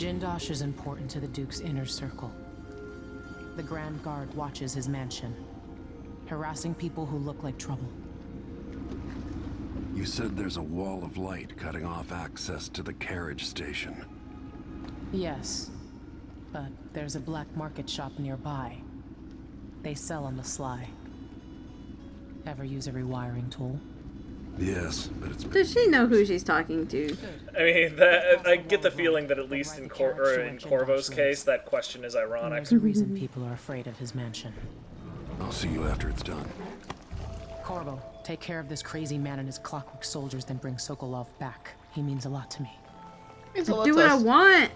Jindosh is important to the Duke's inner circle. The Grand Guard watches his mansion, harassing people who look like trouble. You said there's a wall of light cutting off access to the carriage station. Yes, but there's a black market shop nearby. They sell on the sly. Ever use a rewiring tool? Yes, but it's... Does she know who she's talking to? I mean, I get the feeling that at least in Corvo's case, that question is ironic. There's a reason people are afraid of his mansion. I'll see you after it's done. Corvo, take care of this crazy man and his Clockwork soldiers, then bring Sokolov back. He means a lot to me. Do what I want.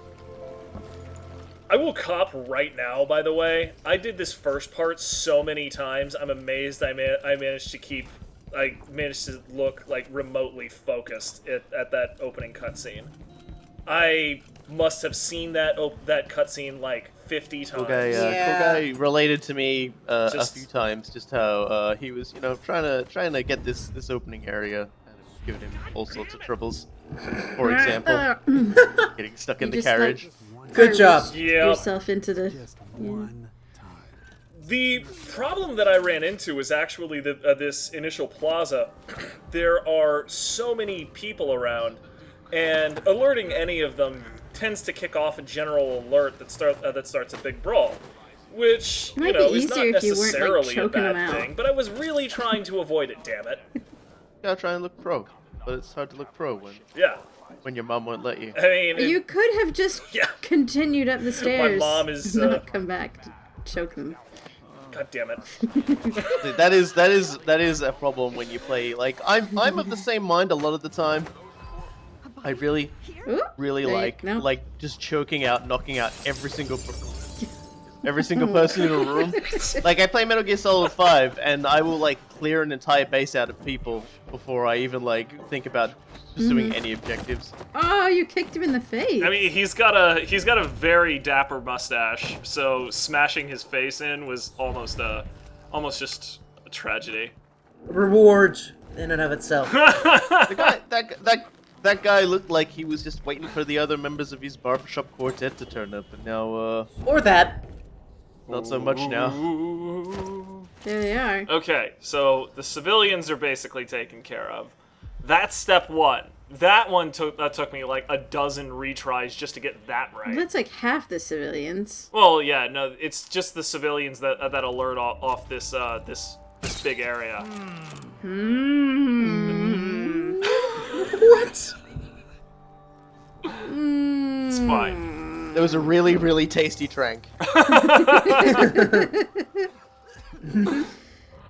I will cop right now, by the way. I did this first part so many times. I'm amazed I managed to keep... I managed to look, like, remotely focused at that opening cutscene. I must have seen that cutscene, like, 50 times. Cool guy related to me a few times, just how he was, you know, trying to get this opening area, and it's giving him all sorts of troubles. For example, getting stuck in the carriage. Like, good job. Yourself into the... The problem that I ran into was actually this initial plaza. There are so many people around, and alerting any of them tends to kick off a general alert that starts a big brawl, which you know is not necessarily a bad thing. But I was really trying to avoid it. Damn it! You gotta try and look pro, but it's hard to look pro when your mom won't let you. I mean, you could have just continued up the stairs. My mom is not come back to choke them. God damn it! that is a problem when you play. Like I'm of the same mind a lot of the time. I really like just choking out, knocking out every single person in a room. Like I play Metal Gear Solid 5, and I will like clear an entire base out of people before I even like think about pursuing any objectives. Oh, you kicked him in the face. I mean, he's got a very dapper mustache, so smashing his face in was almost just a tragedy. Reward in and of itself. That guy looked like he was just waiting for the other members of his barbershop quartet to turn up, and now or that. Not so much now. There they are. Okay, so the civilians are basically taken care of. That's step one. That one took me like a dozen retries just to get that right. That's like half the civilians. Well, yeah, no, it's just the civilians that alert off this big area. What? It's fine. There was a really, really tasty trank.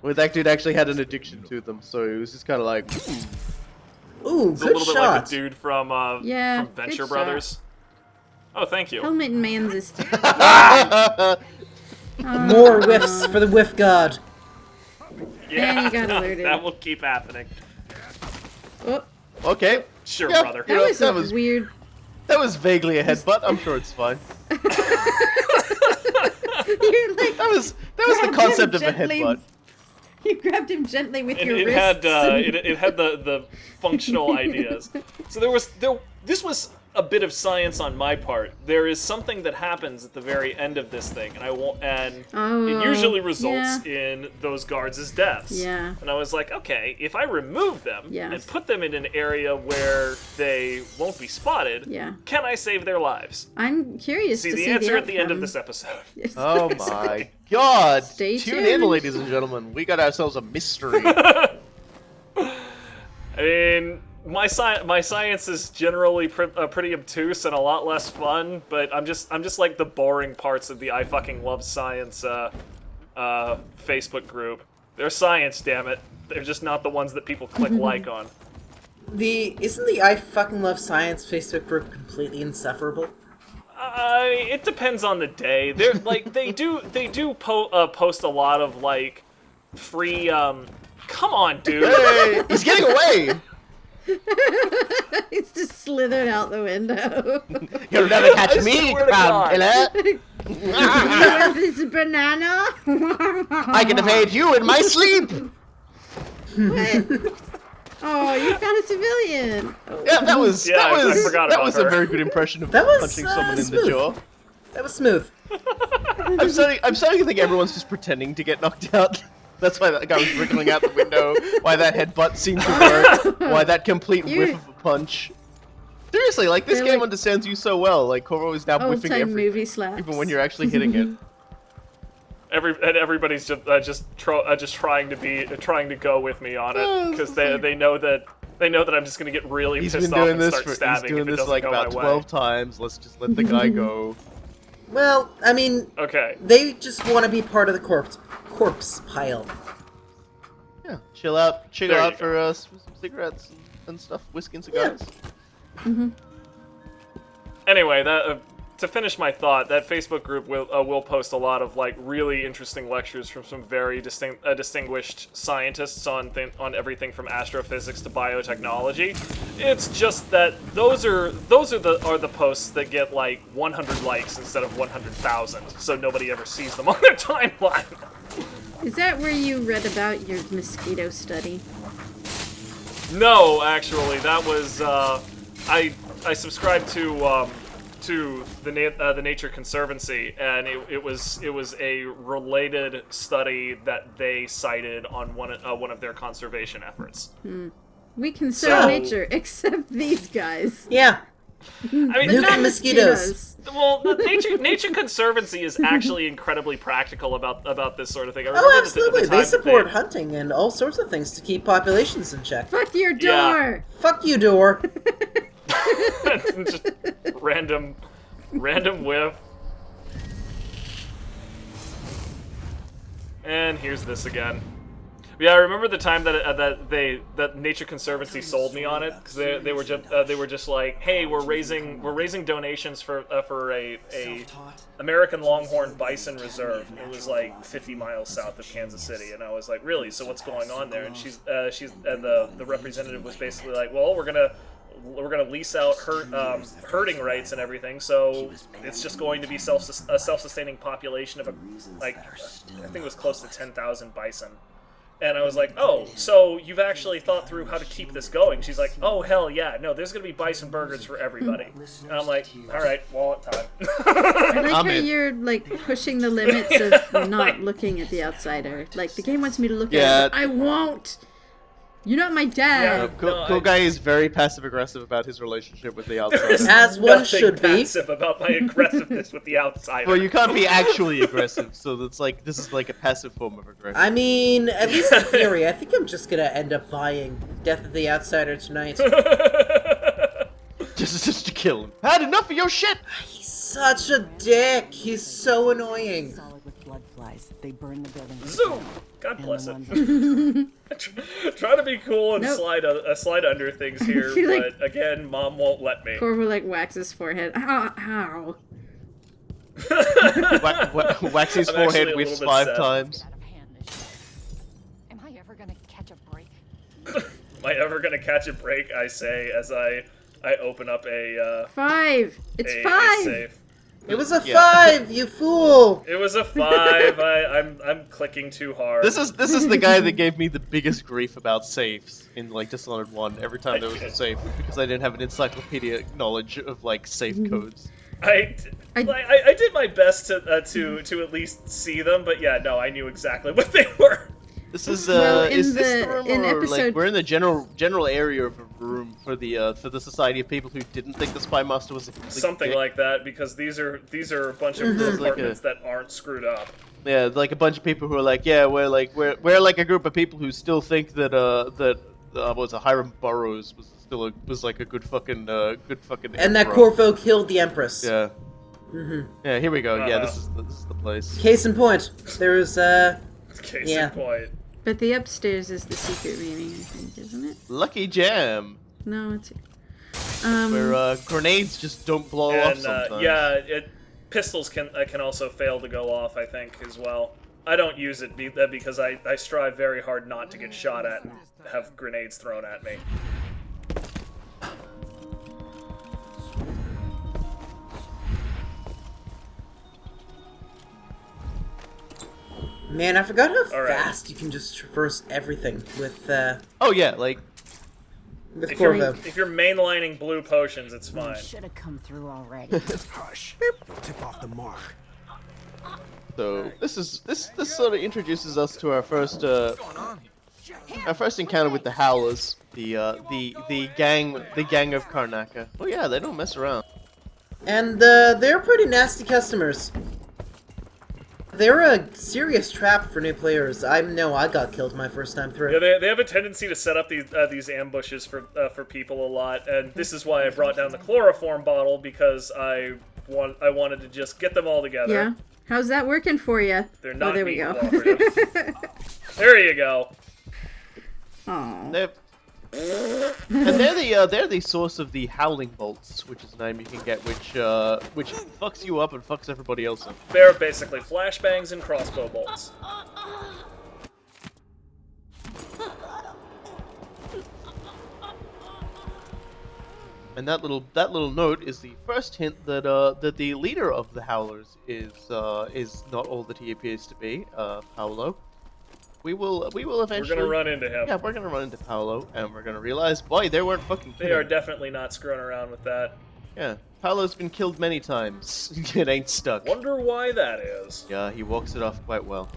Where that dude actually had an addiction to them, so it was just kind of like... Ooh, it's good a little shot. bit like the dude from Venture Brothers. Oh, thank you. Helmet Man's is... More whiffs for the whiff god. Yeah, and you got alerted. That will keep happening. Oh. Okay. Sure, yeah, brother. That was weird. That was vaguely a headbutt. I'm sure it's fine. You're like, that was the concept of a headbutt. You grabbed him gently with your wrists. It had the functional ideas. So this was a bit of science on my part. There is something that happens at the very end of this thing, and it usually results in those guards' deaths. Yeah. And I was like, okay, if I remove them and put them in an area where they won't be spotted, can I save their lives? I'm curious to see the answer the at the end of this episode. Oh my god! Stay Tune in, ladies and gentlemen. We got ourselves a mystery. I mean, my science is generally pretty obtuse and a lot less fun, but I'm just like the boring parts of the I fucking love science Facebook group. They're science, damn it. They're just not the ones that people click like on. Isn't the I fucking love science Facebook group completely insufferable? It depends on the day. They're like they do post a lot of like free. Come on, dude. Hey, he's getting away. It's just slithered out the window. You'll never catch me, crab killer. This banana. I can evade you in my sleep. Oh, you found a civilian. Oh. Yeah, that was Yeah, I forgot about a her. very good impression of That was, punching someone in smooth. the jaw. That was smooth. I'm starting to think everyone's just pretending to get knocked out. That's why that guy was wriggling out the window, why that headbutt seemed to work, why that complete whiff of a punch. Seriously, like, this game understands you so well. Like, Corvo is now whiffing old-time movie slaps. even when you're actually hitting it. Everybody's just trying to go with me on it because they know that I'm just gonna get really pissed off and start stabbing. He's doing this like about 12 times. Let's just let the guy go. Well, I mean, okay. They just want to be part of the corpse pile. Yeah, chill out for some cigarettes and stuff, whiskey and cigars. Mm-hmm. Anyway, that to finish my thought, that Facebook group will post a lot of like really interesting lectures from some very distinguished scientists on everything from astrophysics to biotechnology. It's just that those are the posts that get like 100 likes instead of 100,000, so nobody ever sees them on their timeline. Is that where you read about your mosquito study? No, actually, that was I subscribed to the Nature Conservancy, and it was a related study that they cited on one of their conservation efforts. We conserve nature, except these guys. Yeah. I mean, But not mosquitoes. Well, the Nature Conservancy is actually incredibly practical about this sort of thing. Oh, absolutely. They support hunting and all sorts of things to keep populations in check. Fuck your door! Yeah. Fuck you, door. Just random whiff. And here's this again. Yeah, I remember the time that Nature Conservancy sold me on it because they were just like, hey, we're raising donations for a American Longhorn Bison Reserve. It was like 50 miles south of Kansas City, and I was like, really? So what's going on there? And the representative was basically like, well, we're gonna lease out herding rights and everything, so it's just going to be a self-sustaining population of I think it was close to 10,000 bison. And I was like, oh, so you've actually thought through how to keep this going? She's like, oh, hell yeah. No, there's going to be bison burgers for everybody. And I'm like, all right, wallet time. I like how you're, like, pushing the limits of not looking at the outsider. Like, the game wants me to look at it, but I won't. You're not my dad. Yeah, cool guy is very passive-aggressive about his relationship with the outsider. As one should be. Passive about my aggressiveness with the outsider. Well, you can't be actually aggressive, so it's like this is like a passive form of aggression. I mean, at least in theory, I think I'm just gonna end up buying Death of the Outsider tonight. just to kill him. I had enough of your shit. He's such a dick. He's so annoying. Solid with blood flies. They burn the building. Zoom. God bless it. Trying to be cool and slide under things here, but again, Mom won't let me. Corvo like whacks his forehead. Ow! Wax his forehead whiffs 5 times. Am I ever gonna catch a break? Am I ever gonna catch a break? I say as I open up a 5. It's a 5. safe. It was a 5, you fool! It was a 5. I'm clicking too hard. This is the guy that gave me the biggest grief about safes in like Dishonored 1 every time there was a safe because I didn't have an encyclopedic knowledge of like safe codes. I did my best to at least see them, but yeah, no, I knew exactly what they were. This is in this the room or episode... like we're in the general area of a room for the Society of People who didn't think the Spy Master was a complete something dick. like that, because these are a bunch of apartments that aren't screwed up. Yeah, like a bunch of people who are like, yeah, we're like a group of people who still think that what was it, Hiram Burroughs was like a good fucking And emperor. that Corvo killed the Empress. Yeah. Mm-hmm. Yeah, here we go. Yeah, this is the place. Case in point, there's Case in point. But the upstairs is the secret meeting, I think, isn't it? Lucky Jam. No, it's... Where grenades just don't blow off sometimes. Yeah, pistols can also fail to go off, I think, as well. I don't use it because I strive very hard not to get shot at and have grenades thrown at me. Man, I forgot how fast you can just traverse everything with Oh yeah, like With If you're, Corvo. if you're mainlining blue potions, it's fine. Should have come through already. Hush. You'll tip off the mark. So this sort of introduces us to our first encounter with the howlers, the gang of Karnaka. Oh yeah, they don't mess around. And they're pretty nasty customers. They're a serious trap for new players. I know I got killed my first time through. Yeah, they have a tendency to set up these ambushes for people a lot, and this is why I brought down the chloroform bottle, because I wanted to just get them all together. Yeah. How's that working for you? They're not there we being go. cooperative. There you go. Aww. They're the source of the howling bolts, which is a name you can get, which fucks you up and fucks everybody else up. They're basically flashbangs and crossbow bolts. And that little note is the first hint that that the leader of the howlers is not all that he appears to be, Paolo. We will eventually. We're gonna run into him. Yeah, we're gonna run into Paolo, and we're gonna realize, boy, they weren't fucking kidding. They are definitely not screwing around with that. Yeah, Paolo's been killed many times. It ain't stuck. Wonder why that is. Yeah, he walks it off quite well.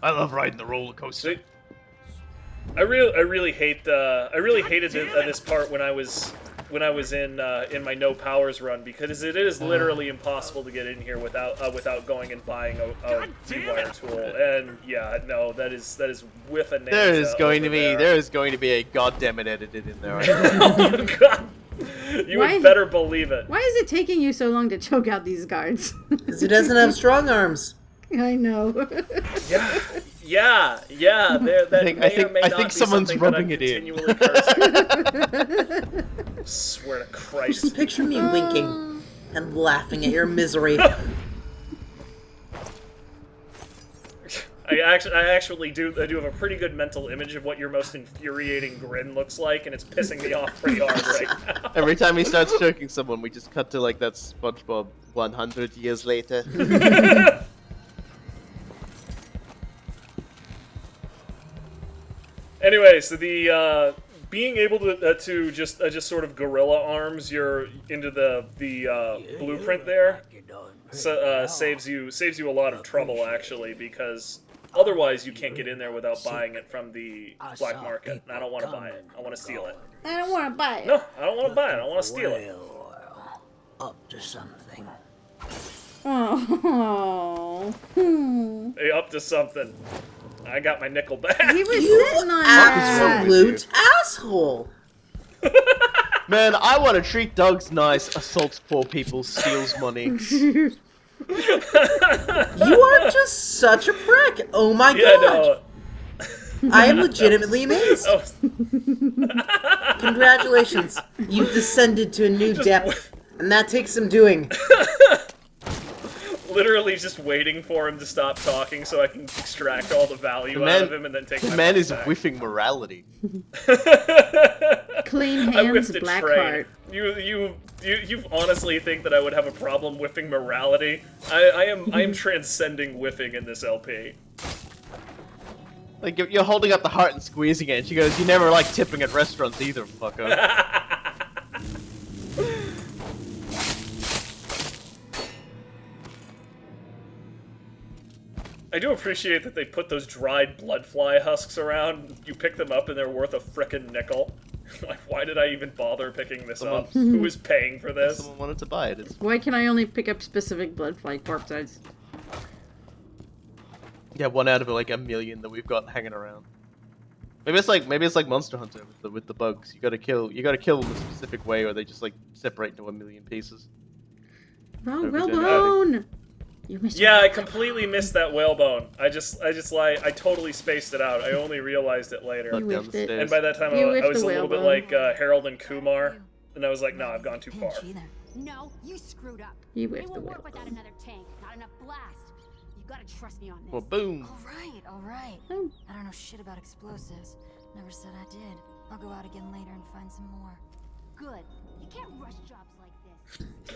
I love riding the roller coaster. I really hated this part when I was in my no powers run, because it is literally impossible to get in here without going and buying a rewire tool. And yeah, no, that is with a name. There is going to be a goddammit edited in there. Oh god. You would better believe it. Why is it taking you so long to choke out these guards? Because he doesn't have strong arms. I know. Yeah. I think someone's rubbing it in. Swear to Christ. Just picture me winking and laughing at your misery. I actually do have a pretty good mental image of what your most infuriating grin looks like, and it's pissing me off pretty hard right now. Every time he starts choking someone, we just cut to like that SpongeBob 100 years later. Anyway, so the being able to just sort of gorilla arms you're into the blueprint there saves you a lot of trouble, actually, because otherwise you can't get in there without buying it from the black market. And I don't want to buy it. I want to steal it. I don't want to buy it. No, I don't want to buy it. I want to steal it. Up to something. Oh. Hey, up to something. I got my nickel back. He was sitting on Absolute asshole. Man, I want to treat dogs nice, assaults poor people, steals money. You are just such a prick. Oh my god. No. I am legitimately amazed. Oh. Congratulations. You've descended to a new depth, and that takes some doing. Literally just waiting for him to stop talking so I can extract all the value out of him and then take my The man is back. whiffing morality. Clean I hands, whiffed a black train. heart. You honestly think that I would have a problem whiffing morality? I am transcending whiffing in this LP. Like, you're holding up the heart and squeezing it, and she goes, "You never like tipping at restaurants either, fucker." I do appreciate that they put those dried bloodfly husks around. You pick them up and they're worth a frickin' nickel. Like, why did I even bother picking this up? Who is paying for this? Someone wanted to buy it. Why can I only pick up specific bloodfly corpses? Yeah, one out of like a million that we've got hanging around. Maybe it's like Monster Hunter with the bugs. You gotta kill them a specific way, or they just like separate into a million pieces. Oh, whalebone! You missed Yeah, I completely missed that whalebone. I totally spaced it out. I only realized it later. You whiffed it. And by that time, You I whiffed was the a little bit whalebone. like Harold and Kumar And I was like, no, I've gone too far. No, you screwed up. You It whiffed the won't work whip. without another tank. Not enough blast. You gotta trust me on this. Well, boom. All right. I don't know shit about explosives. Never said I did. I'll go out again later and find some more. Good. You can't rush jobs like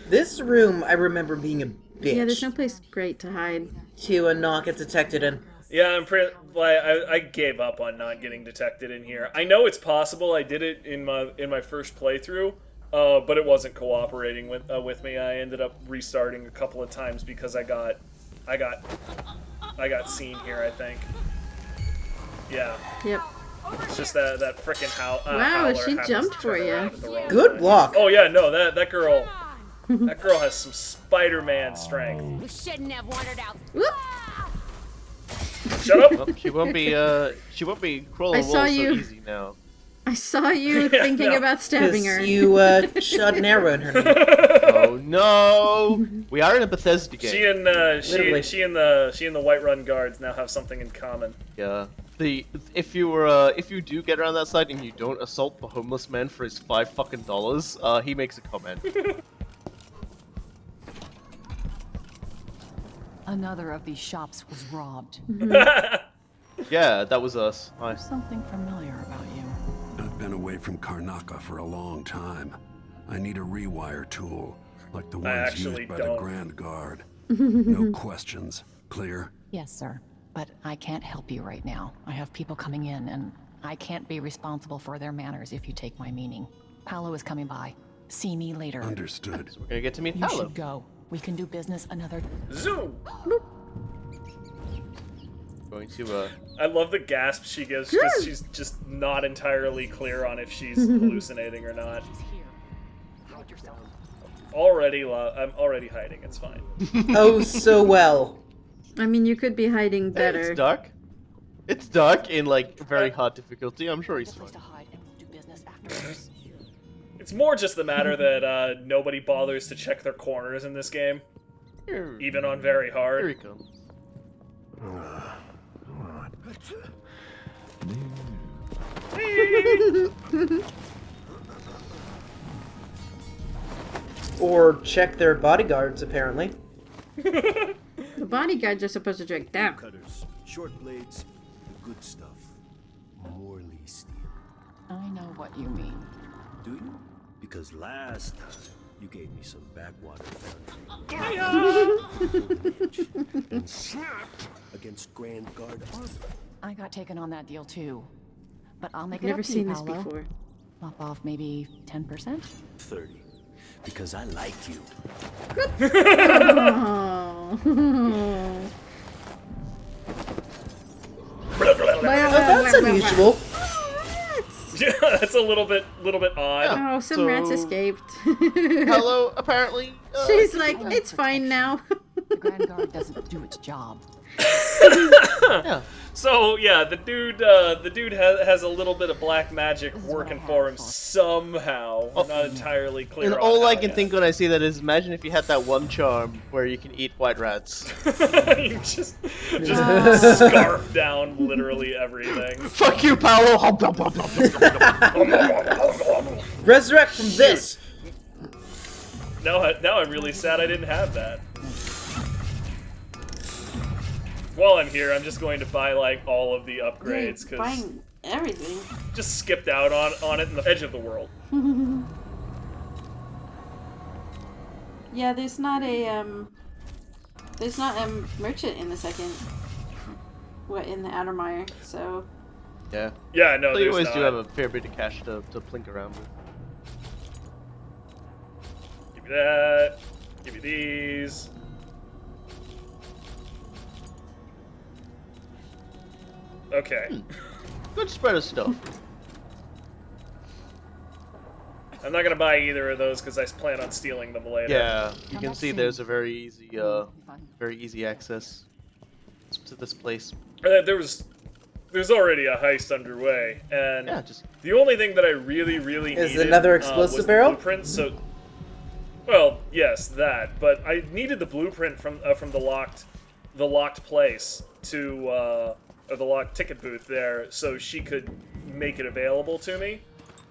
this. This room, I remember being a bitch. Yeah, there's no place great to hide. To not get detected in. Yeah, I gave up on not getting detected in here. I know it's possible. I did it in my first playthrough, but it wasn't cooperating with me. I ended up restarting a couple of times because I got seen here, I think. Yeah. Yep. It's just that frickin' Wow, howler she happens jumped to for turn you. around at the wrong Good time. luck. Oh yeah, no, that girl has some Spider-Man strength. We shouldn't have wandered out. Whoop. Shut up. Well, she won't be crawling I walls saw so you. easy now. I saw you thinking no. about stabbing her. Because you shot an arrow in her knee. Oh no! We are in a Bethesda game. She and the Whiterun guards now have something in common. Yeah. If you do get around that side and you don't assault the homeless man for his $5 he makes a comment. Another of these shops was robbed. Yeah, that was us. Hi. There's something familiar about you. I've been away from Karnaka for a long time. I need a rewire tool, like the ones actually used by don't. the Grand Guard. No questions. Clear? Yes, sir. But I can't help you right now. I have people coming in, and I can't be responsible for their manners if you take my meaning. Paolo is coming by. See me later. Understood. We're gonna get to meet You Paolo. should go. We can do business another... Zoom. Going to I love the gasp she gives because she's just not entirely clear on if she's hallucinating or not. Hide yourself. I'm already hiding. It's fine. Oh, so well. I mean, you could be hiding Hey, better. it's dark. It's dark in like very hard difficulty. I'm sure he's Place fine. to hide, and we'll do business afterwards. It's more just the matter that nobody bothers to check their corners in this game, even on very Here hard. he comes. Or check their bodyguards, apparently. The bodyguards are supposed to drink down. Cutters, short blades, the good stuff. Morley steel. I know what you mean. Do you? Because last time you gave me some backwater and snapped against Grand Guard armor. I got taken on that deal too. But I'll make I've it never up to seen you, this Paolo. before. Lop off maybe 10%? 30. Because I like you. Oh. Oh, that's unusual. Yeah, that's a little bit odd. Oh, some So- rats escaped. Hello, apparently. She's like, it's fine now. The Grand Guard doesn't do its job. Yeah. So yeah, the dude has a little bit of black magic working for him somehow. We're not entirely clear. And on all how I can yet. think when I see that is imagine if you had that one charm where you can eat white rats. You just scarf down literally everything. Fuck you, Paolo! Resurrect from this! Now I'm really sad I didn't have that. While I'm here, I'm just going to buy like all of the upgrades because Buying everything. just skipped out on it in the edge of the world. Yeah, there's not a merchant in the second. What, in the Outermire, so... Yeah. Yeah, no, So you there's always not. do have a fair bit of cash to plink around with. Give me that. Give me these. Okay. Good spread of stuff. I'm not gonna buy either of those because I plan on stealing them later. Yeah, you Come can back see soon. there's a very easy access to this place. There's already a heist underway, and Yeah, just the only thing that I really Is needed another explosive was barrel? the blueprint. So, well, yes, that. But I needed the blueprint from the locked place to or the locked ticket booth there, so she could make it available to me.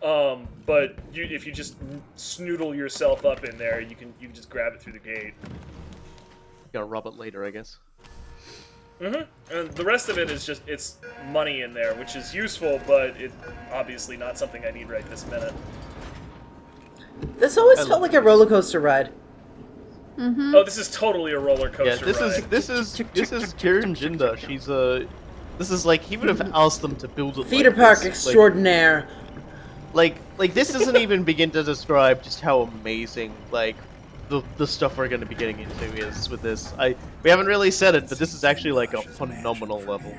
But if you just snoodle yourself up in there, you can just grab it through the gate. Gotta rob it later, I guess. And the rest of it is just, it's money in there, which is useful, but it's obviously not something I need right this minute. This always felt like a roller coaster ride. Oh, this is totally a roller coaster ride. This is Kieran Jindosh. This is like, he would have asked them to build it Theater like park this. extraordinaire. Like this doesn't even begin to describe just how amazing, like, the stuff we're going to be getting into is with this. We haven't really said it, but this is actually like a phenomenal level.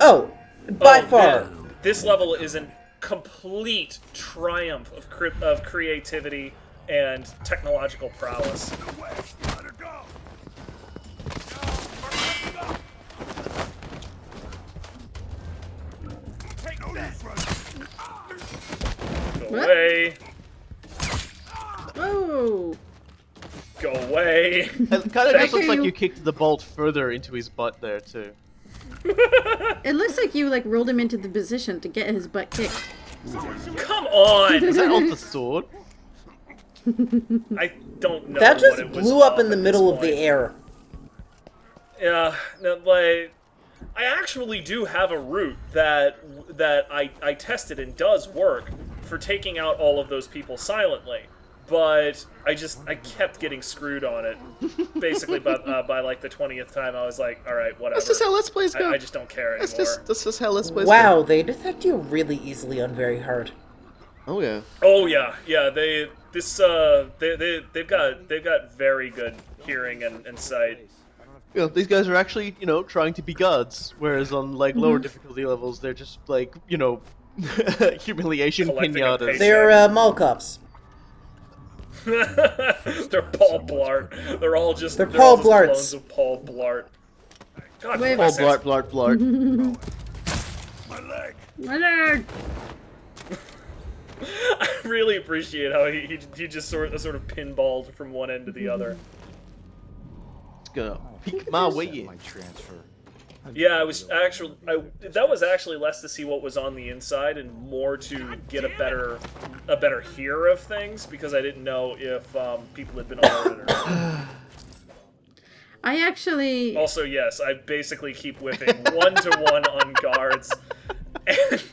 Oh, by far. This level is a complete triumph of creativity and technological prowess. Go away. Whoa. Go away. It kind of just looks like you kicked the bolt further into his butt there, too. It looks like you, like, rolled him into the position to get his butt kicked. Come on! Is that off the sword? I don't know. That just what it was blew up in off the at middle this of the point. air. Yeah, no, like, I actually do have a route that I tested and does work for taking out all of those people silently, but I kept getting screwed on it. Basically, by like the 20th time, I was like, all right, whatever. That's just how Let's Plays go. I just don't care anymore. That's just how Let's Plays go. Wow, they detect you really easily on very hard. Oh yeah. Oh yeah. They've got very good hearing and sight. You know, these guys are actually, trying to be gods, whereas on, like, lower difficulty levels, they're just, like, humiliation Collecting a pinatas. paycheck. They're mall cops. They're Paul Blart. They're all just Paul Blarts. clones of Paul Blart. God, Wait, Paul bless it. Blart. My leg! I really appreciate how he just sort of pinballed from one end to the other. It's gonna peek my way in. Yeah, that was actually less to see what was on the inside and more to get a better hear of things, because I didn't know if people had been alerted or not. I actually... Also, yes, I basically keep whipping 1-to-1 on guards. And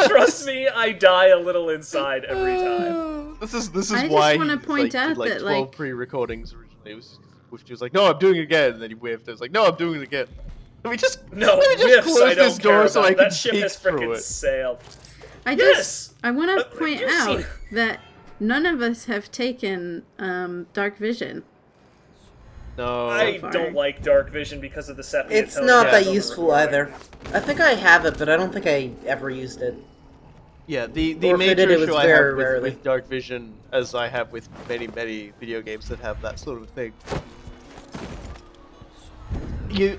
trust me, I die a little inside every time. This is I why just want to point out did, like, that, 12 like... pre-recordings originally. It was he was like, no, I'm doing it again, and then he whiffed. I was like, no, I'm doing it again. Let me just whiffs close I don't this door care so about. I can That ship peek has through frickin' it. sailed. I want to point you've out seen- that none of us have taken dark vision. No. I far. don't like dark vision because of the sepia It's tone not it that has on the useful recording. either. I think I have it, but I don't think I ever used it. Yeah, the Or if I major did, it was issue I very have rarely. with dark vision, as I have with many video games that have that sort of thing, you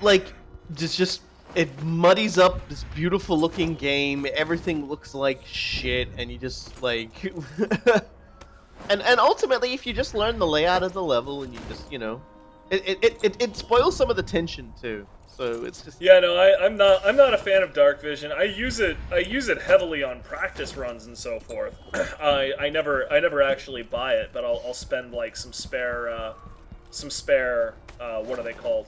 just it muddies up this beautiful looking game. Everything looks like shit, and you just like, and ultimately, if you just learn the layout of the level and you just it spoils some of the tension too. So it's just Yeah, no, I'm not a fan of dark vision. I use it heavily on practice runs and so forth. I never actually buy it, but I'll spend like some spare what are they called?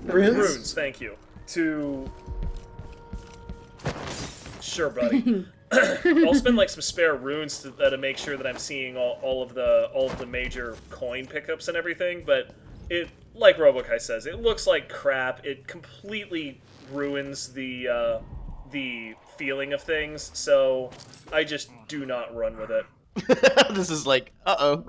Runes, thank you. Sure, buddy. I'll spend like some spare runes to make sure that I'm seeing all of the major coin pickups and everything, but it, like Robokai says, it looks like crap. It completely ruins the feeling of things, so I just do not run with it. this is like, uh-oh.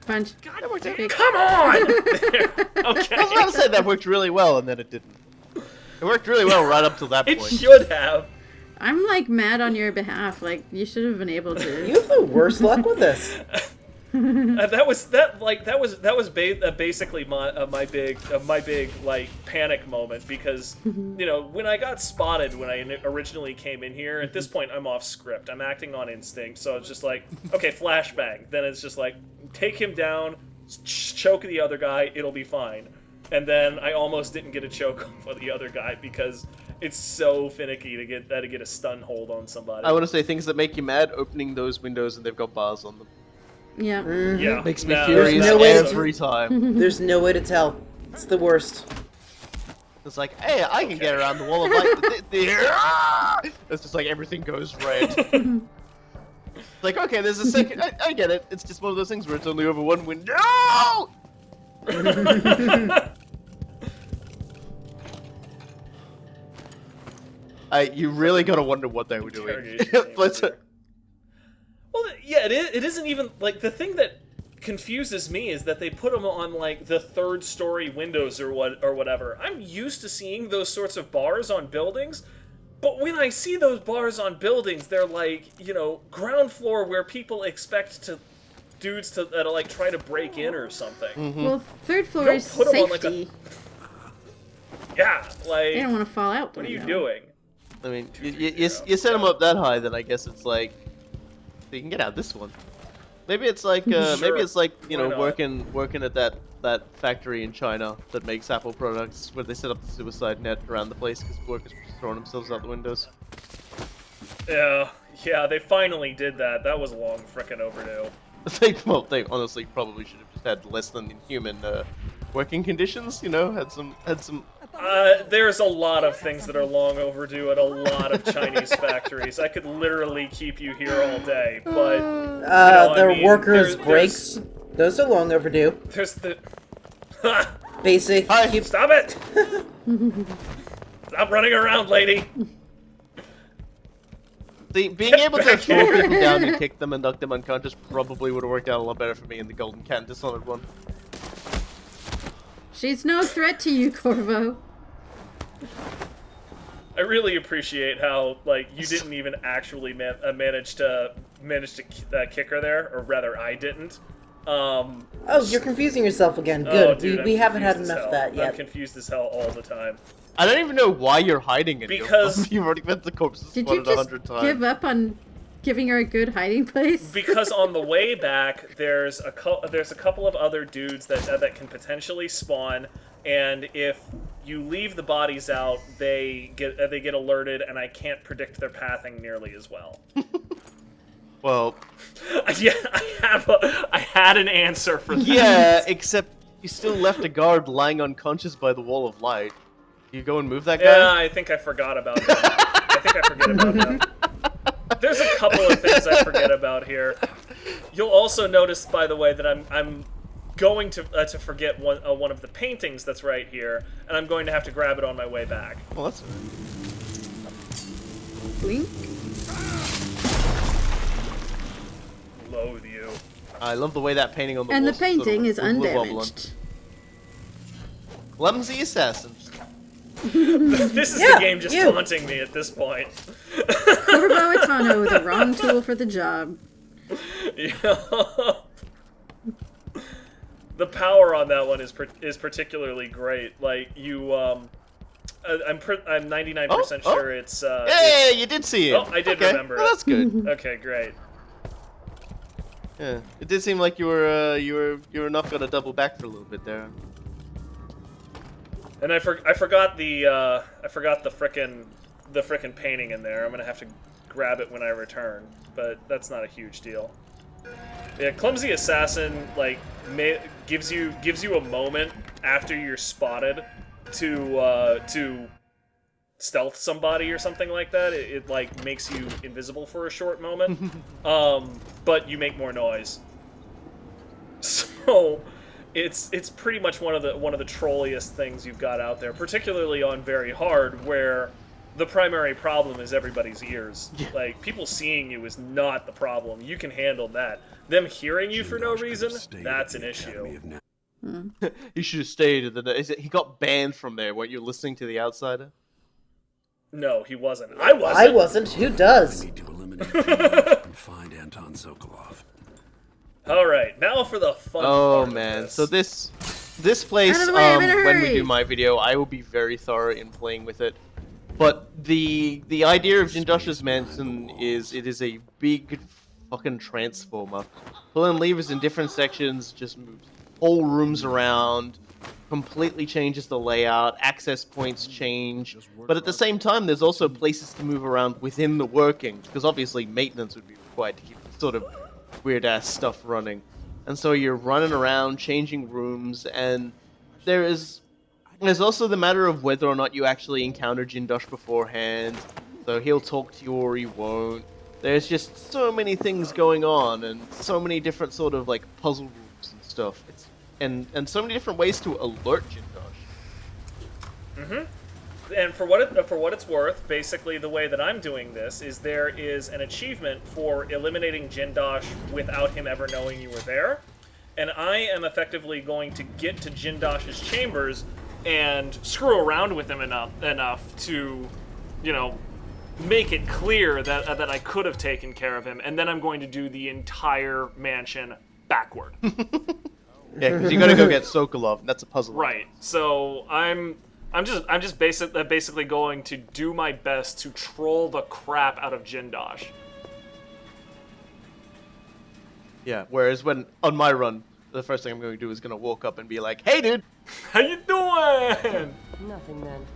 Punch. Come on! Okay. I was about to say that worked really well, and then it didn't. It worked really well right up to that It point. should have. I'm like mad on your behalf. Like you should have been able to. You have the worst luck with this. That was basically my big like panic moment, because when I got spotted when I originally came in here, at this point I'm off script. I'm acting on instinct, so it's just like, okay, flashbang. Then it's just like, take him down, choke the other guy, it'll be fine. And then I almost didn't get a choke on the other guy because It's so finicky to get a stun hold on somebody. I want to say things that make you mad. Opening those windows and they've got bars on them. Yeah. Yeah. Makes me furious every time. There's no way to tell. It's the worst. It's like, hey, I can get around the wall of light. It's just like everything goes red. Like, okay, there's a second. I get it. It's just one of those things where it's only over one window. You really gotta wonder what they were doing. Well, yeah, it isn't even like the thing that confuses me is that they put them on like the third story windows or whatever. I'm used to seeing those sorts of bars on buildings, but when I see those bars on buildings, they're like, you know, ground floor where people expect dudes to like try to break in or something. Well, third floor is safety. Yeah, like they don't want to fall out. What are you doing? I mean, you set them up that high, then I guess it's like you can get out this one. Maybe it's like maybe it's like you know working at that factory in China that makes Apple products where they set up the suicide net around the place because workers were just throwing themselves out the windows. Yeah, they finally did that. That was long frickin' overdue. They honestly probably should have just had less than human working conditions. You know, had some. There's a lot of things that are long overdue at a lot of Chinese factories. I could literally keep you here all day, but their workers' breaks. Those are long overdue. There's the basic. Stop it! Stop running around, lady. Being able to throw people down and kick them and knock them unconscious probably would have worked out a lot better for me in the Golden Cat Dishonored one. She's no threat to you, Corvo. I really appreciate how, like, you didn't even actually manage to kick her there, or rather, I didn't. Oh, you're confusing yourself again. Good. Oh, dude, we haven't had enough of that yet. I'm confused as hell all the time. I don't even know why you're hiding it. Because you've already met the corpses. Did you just give up on giving her a good hiding place? Because on the way back, there's a couple of other dudes that can potentially spawn, and if you leave the bodies out, they get alerted, and I can't predict their pathing nearly as well. Well, yeah, I had an answer for that. Yeah, except you still left a guard lying unconscious by the wall of light. You go and move that guy? Yeah, I think I forgot about him. I think I forget about him. There's a couple of things I forget about here. You'll also notice, by the way, that I'm going to forget one of the paintings that's right here, and I'm going to have to grab it on my way back. Well, that's Blink. Loathe you. I love the way that painting on the and wall the painting is undamaged. Wobbling. Clumsy assassins. This is the game just taunting me at this point. Corvo Itano, the wrong tool for the job. Yeah. The power on that one is particularly great. Like you, I'm 99% sure it's. Hey, you did see it. Oh, I did remember. Well, that's good. Okay, great. Yeah, it did seem like you were not gonna double back for a little bit there. And I forgot the frickin' painting in there. I'm gonna have to grab it when I return, but that's not a huge deal. Yeah, Clumsy Assassin like gives you a moment after you're spotted to stealth somebody or something like that. It like makes you invisible for a short moment, but you make more noise. So. It's pretty much one of the trolliest things you've got out there, particularly on very hard, where the primary problem is everybody's ears. Yeah. Like, people seeing you is not the problem. You can handle that. Them hearing you for no reason, that's an issue. You should have stayed. He got banned from there. Weren't you listening to The Outsider? No, he wasn't. I wasn't. I wasn't. Who does? We need to eliminate and find Anton Sokolov. Alright, now for the fun part of man, this. so this place, when we do my video, I will be very thorough in playing with it. But the idea of Jindosh's Mansion is it is a big fucking transformer. Pulling levers in different sections, just moves whole rooms around, completely changes the layout, access points change, but at the same time there's also places to move around within the workings, because obviously maintenance would be required to keep sort of weird-ass stuff running. And so you're running around, changing rooms, and there's also the matter of whether or not you actually encounter Jindosh beforehand, so he'll talk to you or he won't. There's just so many things going on, and so many different sort of, like, puzzle rules and stuff. And so many different ways to alert Jindosh. Mm-hmm. And for what it's worth, basically the way that I'm doing this is there is an achievement for eliminating Jindosh without him ever knowing you were there. And I am effectively going to get to Jindosh's chambers and screw around with him enough to, you know, make it clear that I could have taken care of him, and then I'm going to do the entire mansion backward. Yeah, because you gotta go get Sokolov, and that's a puzzle. Right. So I'm just basically going to do my best to troll the crap out of Jindosh. Yeah. Whereas when on my run, the first thing I'm going to do is going to walk up and be like, "Hey, dude, how you doing?" Nothing then.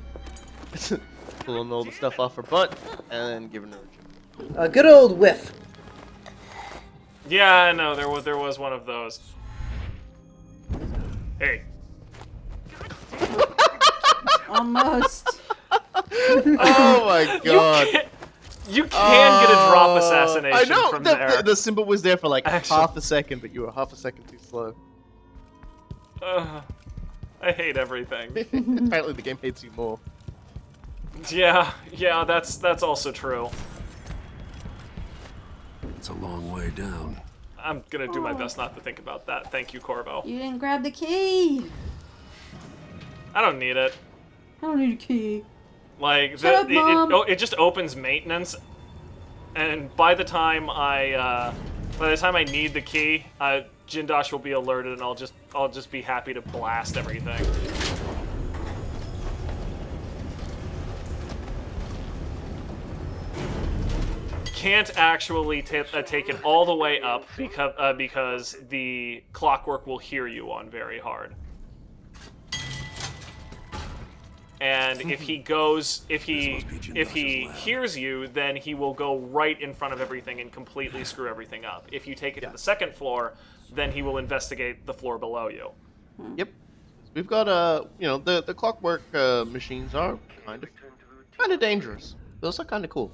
Pulling all the stuff off her butt and then giving her a joke. A good old whiff. Yeah, I know. There was one of those. Hey. Almost. Oh my god. You can get a drop assassination I know, from there. The symbol was there for like half a second, but you were half a second too slow. I hate everything. Apparently the game hates you more. Yeah, that's also true. It's a long way down. I'm gonna do my best not to think about that. Thank you, Corvo. You didn't grab the key. I don't need it. I don't need a key. Like Mom. It just opens maintenance, and by the time I need the key, Jindosh will be alerted, and I'll just be happy to blast everything. Can't actually take it all the way up because the Clockwork will hear you on very hard. And if he hears you, then he will go right in front of everything and completely screw everything up. If you take it to the second floor, then he will investigate the floor below you. Yep. We've got the Clockwork machines are kind of dangerous. Those are kind of cool.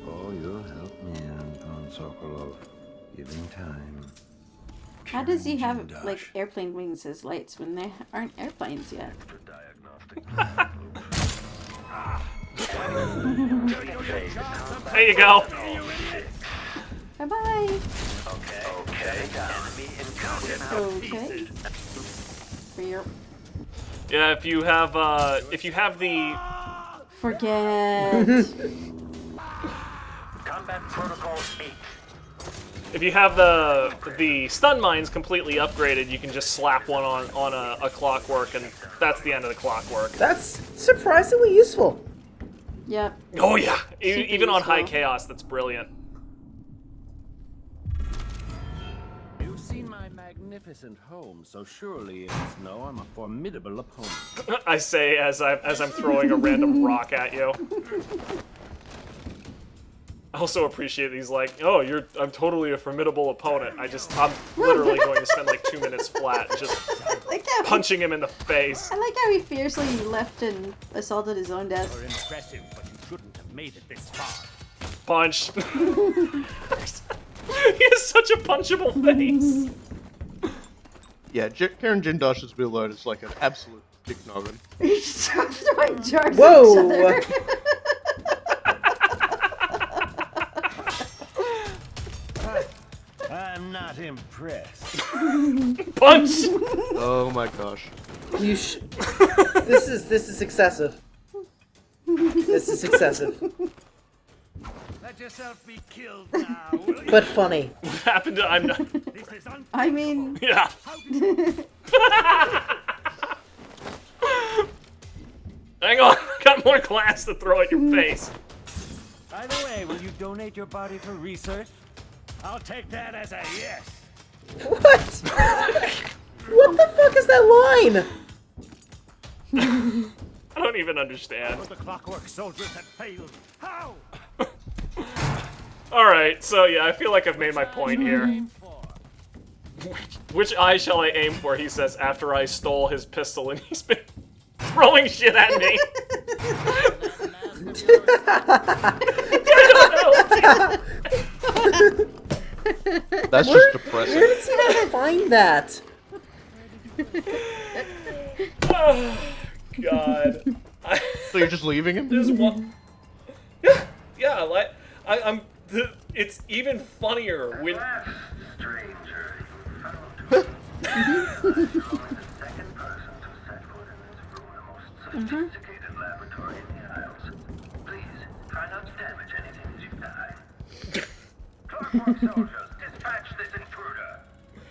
Oh, you'll help me on Sokolov. Giving time. How does he have like airplane wings as lights when there aren't airplanes yet? There you go. Bye bye. Enemy encountered. Okay. For your. Yeah, if you have the. Forget. Combat Protocol 8. If you have the stun mines completely upgraded, you can just slap one on a Clockwork, and that's the end of the Clockwork. That's surprisingly useful. Yep. Oh yeah, even on high chaos, that's brilliant. You've seen my magnificent home, so surely you must know I'm a formidable opponent. I say as I'm throwing a random rock at you. I also appreciate he's like, oh, I'm totally a formidable opponent. I'm literally going to spend like 2 minutes flat just punching him in the face. I like how he fiercely left and assaulted his own desk. You're impressive, but you shouldn't have made it this far. Punch. He has such a punchable face. Yeah, Karen Jindosh's real load is like an absolute dick noggin. He's throwing jars Whoa! at each other. I'm not impressed. Punch! Oh my gosh. This is excessive. This is excessive. Let yourself be killed now, will you? But funny. What happened to I'm not... I mean... Yeah. Hang on, I got more glass to throw at your face. By the way, will you donate your body for research? I'll take that as a yes. What? What the fuck is that line? I don't even understand. The Clockwork soldiers had failed. How? Alright, so yeah, I feel like I've made my point here. Which eye shall I aim for, he says, after I stole his pistol and he's been throwing shit at me. That's just depressing. Where does he ever find that? Oh, God. So you're just leaving him? There's one. Yeah, like it's even funnier when.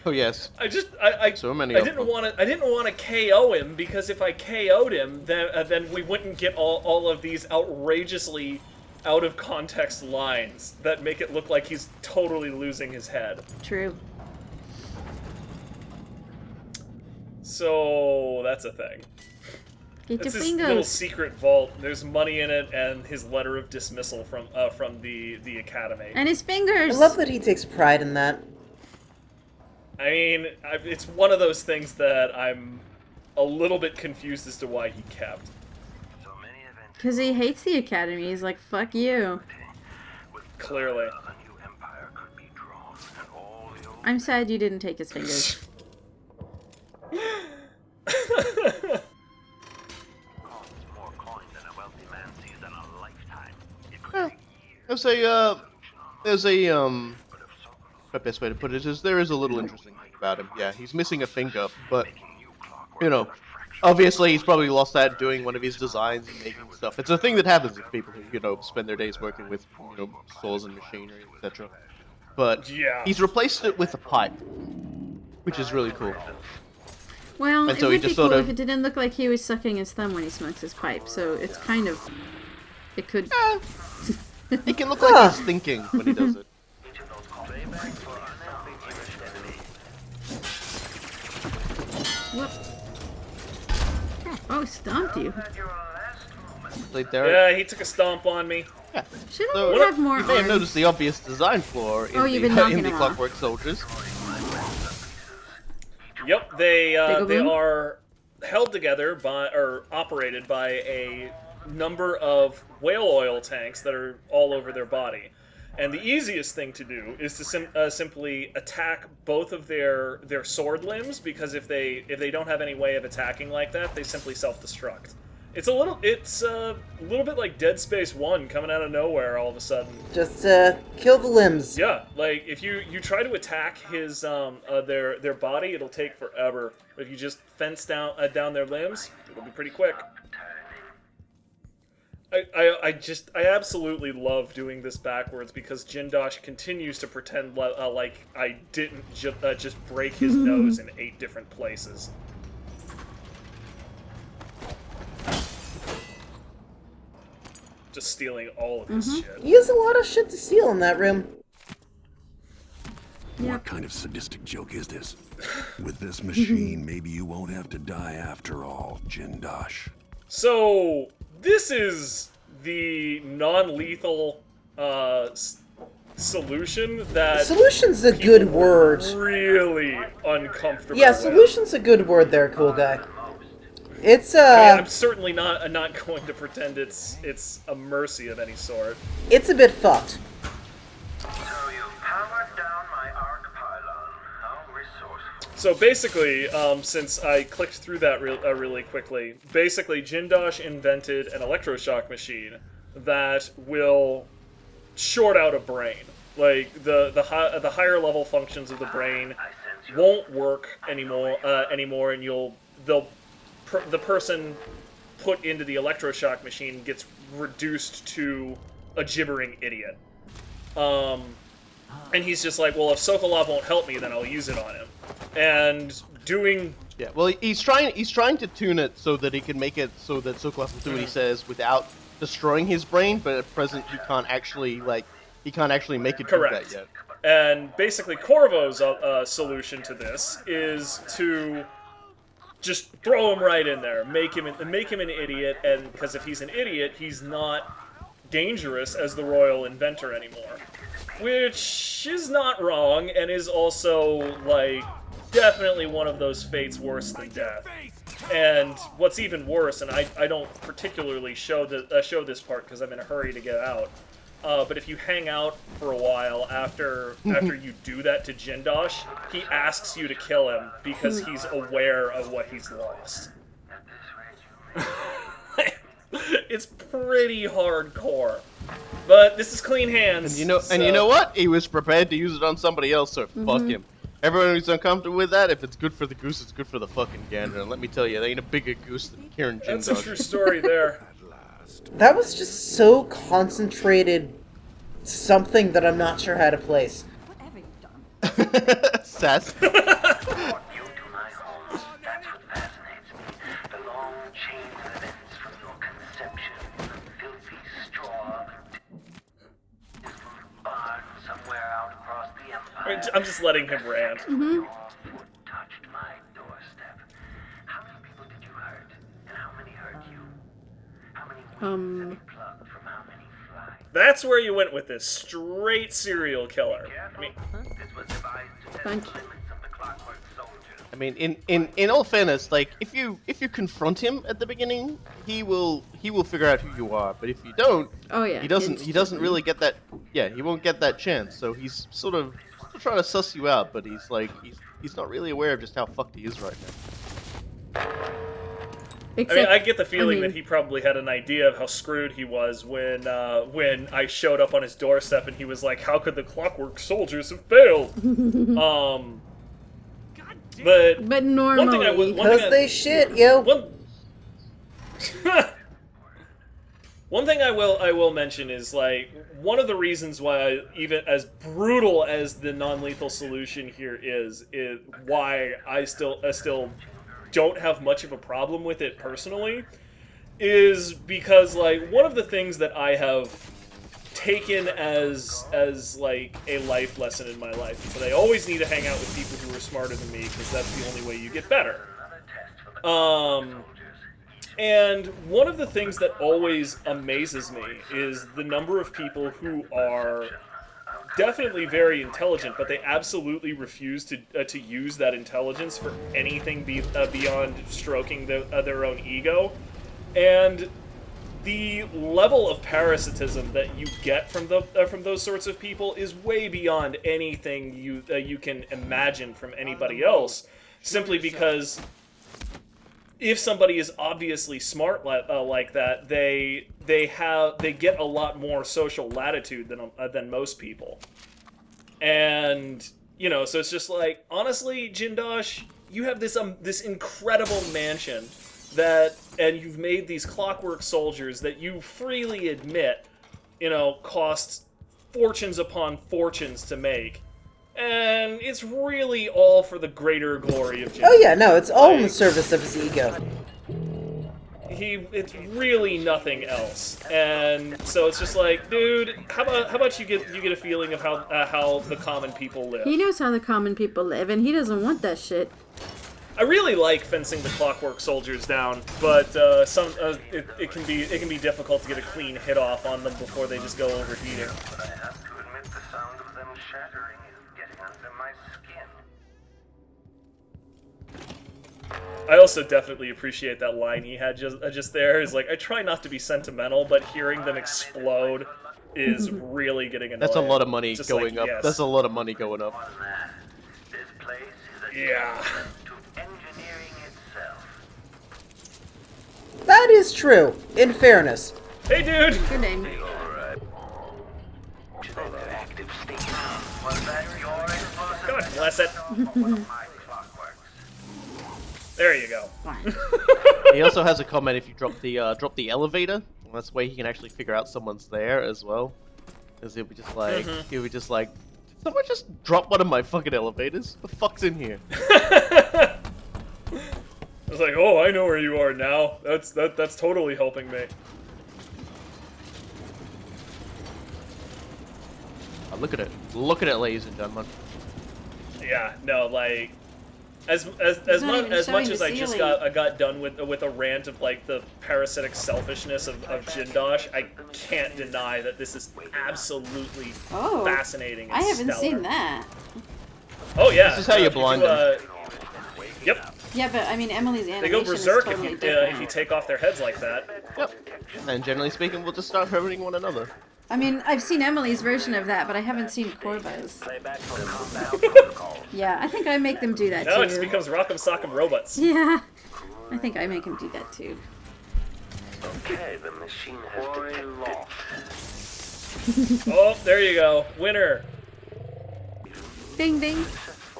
Oh yes. So many. I didn't want to KO him because if I KO'd him, then we wouldn't get all of these outrageously out of context lines that make it look like he's totally losing his head. True. So that's a thing. Get it's your this fingers. little secret vault. There's money in it and his letter of dismissal from the academy. And his fingers. I love that he takes pride in that. I mean, it's one of those things that I'm a little bit confused as to why he kept. Because he hates the academy. He's like, fuck you. Clearly. I'm sad you didn't take his fingers. There's a the best way to put it is there is a little interesting thing about him. Yeah, he's missing a finger, but you know, obviously he's probably lost that doing one of his designs and making stuff. It's a thing that happens with people who, you know, spend their days working with, you know, saws and machinery, etc. But yeah, he's replaced it with a pipe, which is really cool. Well, and it so would be cool if it didn't look like he was sucking his thumb when he smokes his pipe, so it's kind of... It could... It can look like he's thinking when he does it. Whoop. Oh, stomped you. Like there. Yeah, he took a stomp on me. Yeah. Shouldn't we have more You may have noticed the obvious design flaw in the Clockwork soldiers. Yep, they are held together by, or operated by a number of whale oil tanks that are all over their body. And the easiest thing to do is to simply attack both of their sword limbs, because if they don't have any way of attacking like that, they simply self-destruct. It's a little bit like Dead Space 1 coming out of nowhere all of a sudden. Just kill the limbs. Yeah, like if you try to attack his their body, it'll take forever. If you just fence down their limbs, it'll be pretty quick. I absolutely love doing this backwards because Jindosh continues to pretend like I didn't just break his nose in 8 different places. Just stealing all of his shit. He has a lot of shit to steal in that room. What kind of sadistic joke is this? With this machine, maybe you won't have to die after all, Jindosh. So, this is the non-lethal solution that... Solution's a good word. Really uncomfortable. Yeah, solution's a good word there, cool guy. It's I mean, I'm certainly not going to pretend it's a mercy of any sort. It's a bit fucked. So basically, since I clicked through that really quickly, basically Jindosh invented an electroshock machine that will short out a brain. Like the higher level functions of the brain won't work anymore, and the person put into the electroshock machine gets reduced to a gibbering idiot. And he's just like, well, if Sokolov won't help me, then I'll use it on him. And doing... Yeah, well, he's trying to tune it so that he can make it so that Sokolov can do what he says without destroying his brain, but at present he can't actually make it do that yet. And basically Corvo's solution to this is to just throw him right in there, make him an idiot, and because if he's an idiot, he's not dangerous as the royal inventor anymore. Which is not wrong, and is also, like, definitely one of those fates worse than death. And what's even worse, and I don't particularly show this part because I'm in a hurry to get out, but if you hang out for a while after you do that to Jindosh, he asks you to kill him because he's aware of what he's lost. It's pretty hardcore. But this is clean hands. And you know what? He was prepared to use it on somebody else, so fuck him. Everyone who's uncomfortable with that, if it's good for the goose, it's good for the fucking gander. And let me tell you, there ain't a bigger goose than Kieran Jindosh. That's a true story there. That was just so concentrated something that I'm not sure how to place. Whatever you've done. Sass. I'm just letting him rant. That's where you went with this. Straight serial killer. I mean, in all fairness, like if you confront him at the beginning, he will figure out who you are. But if you don't, he doesn't really get that. Yeah, he won't get that chance. So he's sort of trying to suss you out, but he's like he's not really aware of just how fucked he is right now. Except, I get the feeling that he probably had an idea of how screwed he was when I showed up on his doorstep and he was like, "How could the Clockwork soldiers have failed?" But normally, because they shit, yo. One thing I will mention is, like, one of the reasons why, even as brutal as the non-lethal solution here is why I still don't have much of a problem with it personally, is because, like, one of the things that I have taken as like a life lesson in my life is that I always need to hang out with people who are smarter than me, because that's the only way you get better. And one of the things that always amazes me is the number of people who are definitely very intelligent, but they absolutely refuse to use that intelligence for anything beyond stroking their own ego. And the level of parasitism that you get from those sorts of people is way beyond anything you can imagine from anybody else, simply because if somebody is obviously smart like that, they get a lot more social latitude than most people. And so it's just like, honestly, Jindosh, you have this incredible mansion and you've made these Clockwork soldiers that you freely admit, cost fortunes upon fortunes to make. And it's really all for the greater glory of Jindosh. Oh yeah, no, it's all in the service of his ego. It's really nothing else. And so it's just like, dude, how about you get a feeling of how the common people live? He knows how the common people live, and he doesn't want that shit. I really like fencing the Clockwork soldiers down, but it can be difficult to get a clean hit off on them before they just go overheating. I also definitely appreciate that line he had just there. Is like, I try not to be sentimental, but hearing them explode is really getting annoying. That's a lot of money going up. Yes. That's a lot of money going up. Yeah. That is true, in fairness. Hey, dude! Good name. God bless it. There you go. He also has a comment if you drop the elevator. That's the way he can actually figure out someone's there as well. Because he'll be just like, did someone just drop one of my fucking elevators? What the fuck's in here? I was like, oh, I know where you are now. That's totally helping me. Oh, look at it. Look at it, ladies and gentlemen. Yeah, no, like as much as I just got done with a rant of like the parasitic selfishness of Jindosh, I can't deny that this is absolutely fascinating. And I haven't stellar. seen that. Oh yeah, this is how you blind them. Yep. Yeah, but I mean Emily's animation They go berserk is totally if you take off their heads like that. Yep. And generally speaking, we'll just start hurting one another. I mean, I've seen Emily's version of that, but I haven't seen Corvo's. Yeah, I think I make them do that too. No, it just becomes Rock'em Sock'em Robots. Yeah, I think I make him do that too. Okay, the machine has detected. Oh, there you go, winner. Ding ding.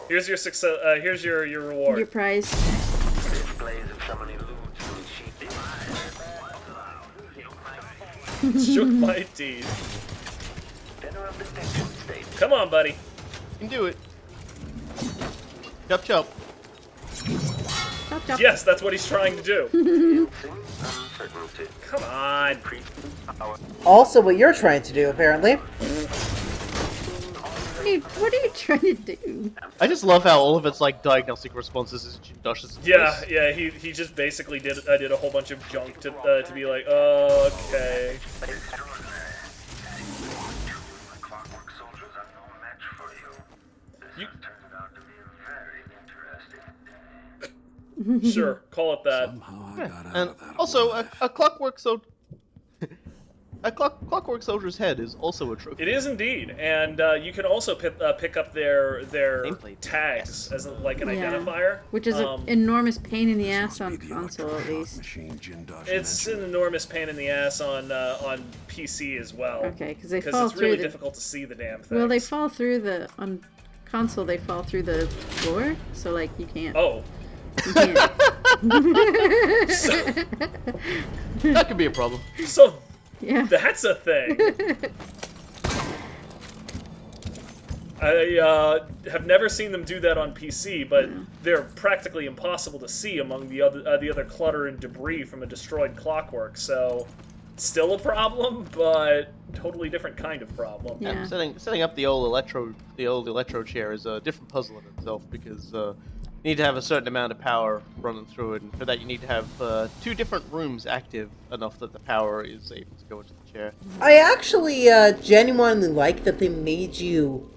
Here's your success. Here's your reward. Your prize. Displays of someone who loots and Shook my teeth. Come on, buddy. You can do it. Chop chop. Chop chop. Yes, that's what he's trying to do. Come on. Also, what you're trying to do, apparently. What are you trying to do? I just love how all of its like diagnostic responses is Jindosh's. Yeah, yeah. He just basically did a whole bunch of junk to be like, okay. Sure, call it that. And also, a Clockwork Soldier. A Clockwork Soldier's head is also a trophy. It is indeed, and you can also pick up their tags as like an identifier, which is an enormous pain in the ass on console, at least. It's an enormous pain in the ass on PC as well. Okay, because it's really difficult to see the damn thing. Well, they fall through on console. They fall through the floor, so like you can't. Oh. You can't. That could be a problem. So. Yeah. That's a thing. I have never seen them do that on PC, but they're practically impossible to see among the other clutter and debris from a destroyed Clockwork. So, still a problem, but totally different kind of problem. Yeah. And setting up the old electro chair is a different puzzle in itself because you need to have a certain amount of power running through it, and for that you need to have 2 different rooms active enough that the power is able to go into the chair. I actually genuinely like that they made you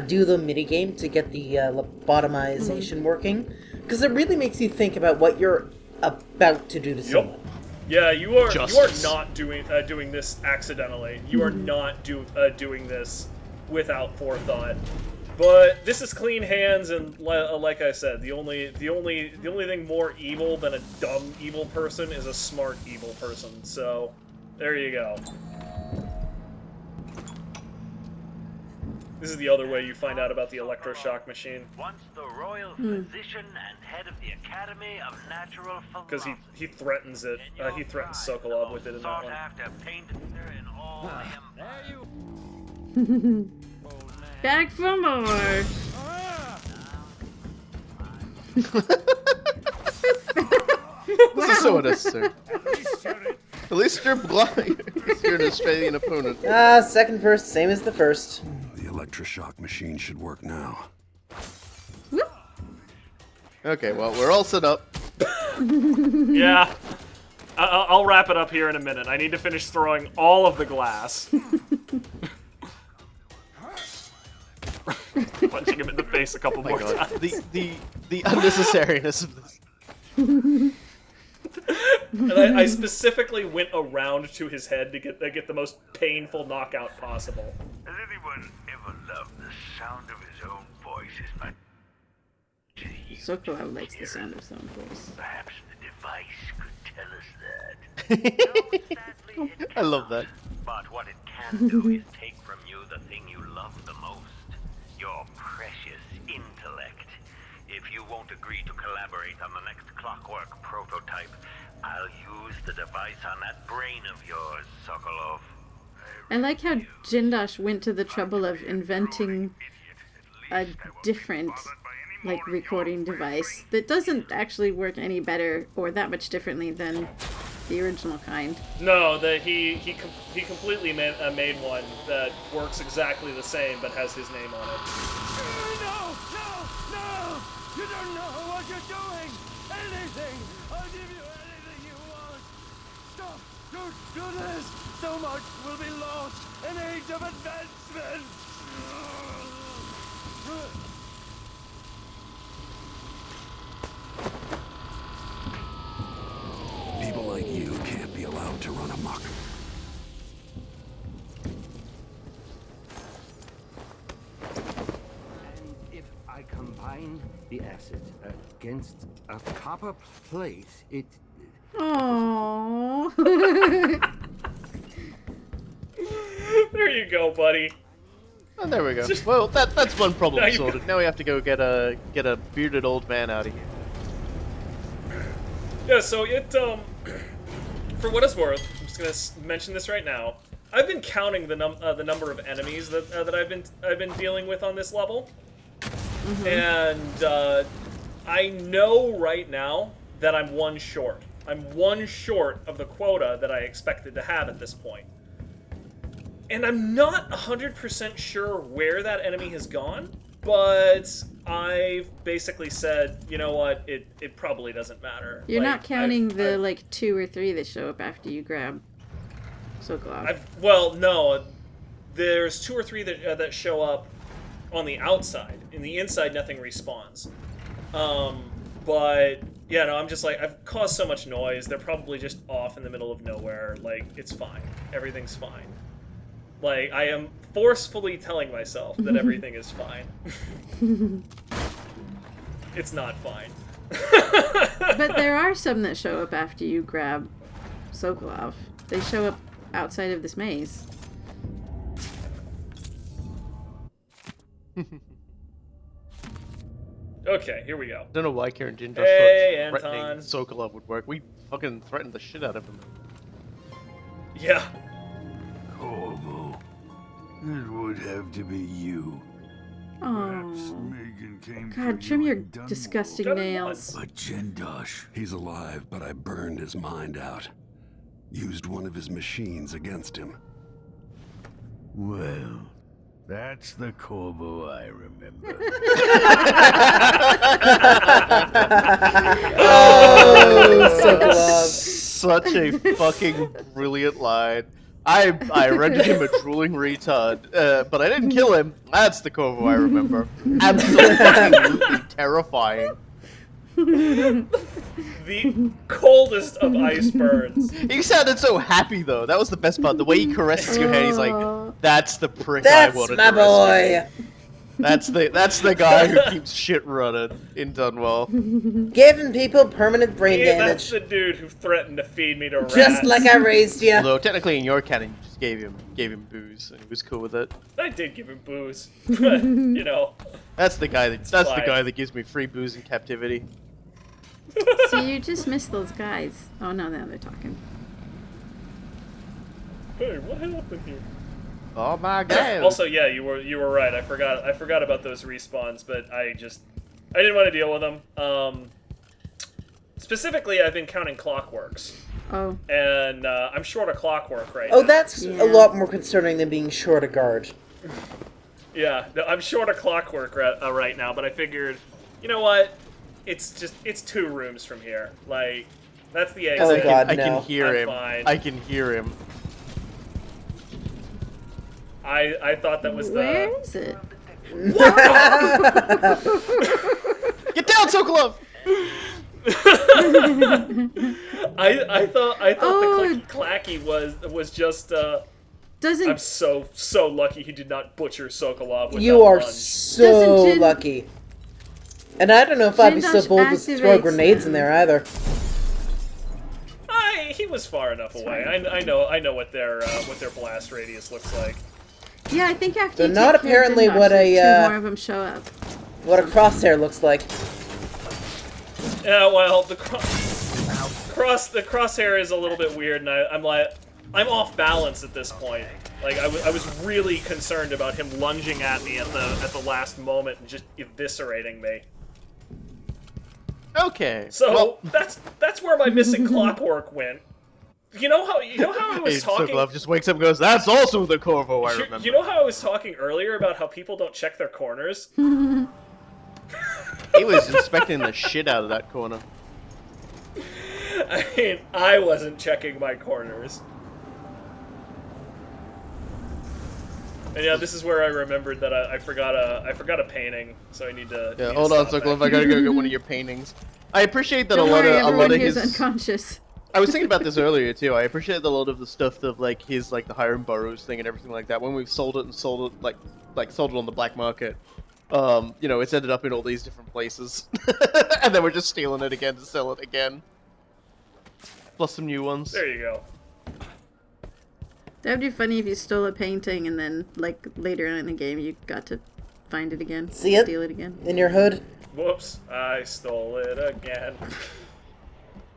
do the minigame to get the lobotomization working, because it really makes you think about what you're about to do to someone. Yeah, you are not doing this accidentally. You are not doing this without forethought. But this is clean hands, and like I said, the only thing more evil than a dumb evil person is a smart evil person. So, there you go. This is the other way you find out about the electroshock machine. Once the royal physician and head of the Academy of Natural Philosophy. Because he threatens it. He threatens Sokolov with it in that one. Back for more. This is so unnecessary. At least you're blind. You're an Australian opponent. Second verse, same as the first. The electroshock machine should work now. Whoop. Okay, well, we're all set up. Yeah. I'll wrap it up here in a minute. I need to finish throwing all of the glass. Punching him in the face a couple more times. The unnecessariness of this. And I specifically went around to his head to get the most painful knockout possible. Has anyone ever loved the sound of his own voice? Sokolov likes the sound of his own voice. Perhaps the device could tell us that. I love that. But what it can do is take from you the thing you love the most. Your precious intellect. If you won't agree to collaborate on the next Clockwork prototype, I'll use the device on that brain of yours, Sokolov. I like how Jindosh went to the trouble of inventing a different, recording device that doesn't actually work any better or that much differently than the original kind. No, he completely made one that works exactly the same but has his name on it. No! You don't know what you're doing! Anything! I'll give you anything you want! Stop! Don't do this! So much will be lost! An age of advancement! People like you can't be allowed to run amok. And if I combine the acid against a copper plate, it... Aww. There you go, buddy. Oh, there we go. Well, that's one problem sorted. Now we have to go get a bearded old man out of here. Yeah, so it, for what it's worth, I'm just gonna mention this right now. I've been counting the number of enemies that I've been dealing with on this level, and I know right now that I'm one short. I'm one short of the quota that I expected to have at this point, and I'm not 100% sure where that enemy has gone. But I've basically said, you know what, it probably doesn't matter. You're not counting the, like, 2 or 3 that show up after you grab Sokolov. Well, no. There's 2 or 3 that show up on the outside. In the inside, nothing respawns. But, yeah, no, I'm just like, I've caused so much noise. They're probably just off in the middle of nowhere. Like, it's fine. Everything's fine. Like, I am forcefully telling myself that everything is fine. It's not fine. But there are some that show up after you grab Sokolov. They show up outside of this maze. Okay, here we go. I don't know why Karen Jindosh thought threatening Sokolov would work. We fucking threatened the shit out of him. Yeah. Corvo, it would have to be you. Oh, God, trim your disgusting nails. But Jindosh, he's alive, but I burned his mind out. Used one of his machines against him. Well, that's the Corvo I remember. Oh, Sokolov. Such a fucking brilliant line. I rendered him a drooling retard, but I didn't kill him. That's the Corvo I remember. Absolutely terrifying. The coldest of ice burns. He sounded so happy though. That was the best part. The way he caresses your head, he's like, "That's the prick I wanted to rescue." That's the guy who keeps shit running in Dunwell. Giving people permanent brain damage. That's the dude who threatened to feed me to rats. Just like I raised you. Although technically in your canon, you just gave him booze and he was cool with it. I did give him booze, but you know. That's the guy that gives me free booze in captivity. So you just missed those guys. Oh no, now they're talking. Hey, what happened here? Oh my god. Also, yeah, you were right. I forgot about those respawns, but I didn't want to deal with them. Specifically, I've been counting Clockworks. Oh. And I'm short a Clockwork right now. Oh, that's a lot more concerning than being short a guard. Yeah, no, I'm short a Clockwork right now, but I figured, you know what? It's 2 rooms from here. Like, that's the exit. Oh god, I can hear him. Fine. I can hear him. I thought that was Where is it? Get down, Sokolov! I thought the clicky clacky was just Doesn't I'm so lucky he did not butcher Sokolov with You that are lunge. so lucky. And I don't know if I'd be so bold as to throw grenades in there either. He was far enough away. I know what their blast radius looks like. Yeah, I think after So you not take care of apparently Jindosh, what a 2 more of them show up. What a crosshair looks like. Yeah, well, the crosshair is a little bit weird, and I'm off balance at this point. Like I was really concerned about him lunging at me at the last moment and just eviscerating me. Okay. So that's where my missing Clockwork went. You know how I was talking. Sokolov just wakes up and goes, "That's also the Corvo I remember." You know how I was talking earlier about how people don't check their corners? He was inspecting the shit out of that corner. I mean, I wasn't checking my corners. And yeah, this is where I remembered that I forgot a painting, so I need to. Yeah, hold on, Sokolov. I gotta go get one of your paintings. I appreciate that a lot of his unconscious. I was thinking about this earlier too. I appreciate that a lot of the stuff of like his the Hiram Burroughs thing and everything like that. When we've sold it like sold it on the black market, you know, it's ended up in all these different places, and then we're just stealing it again to sell it again. Plus some new ones. There you go. That'd be funny if you stole a painting and then, like, later on in the game you got to find it again. See it? Steal it again. In your hood? Whoops, I stole it again.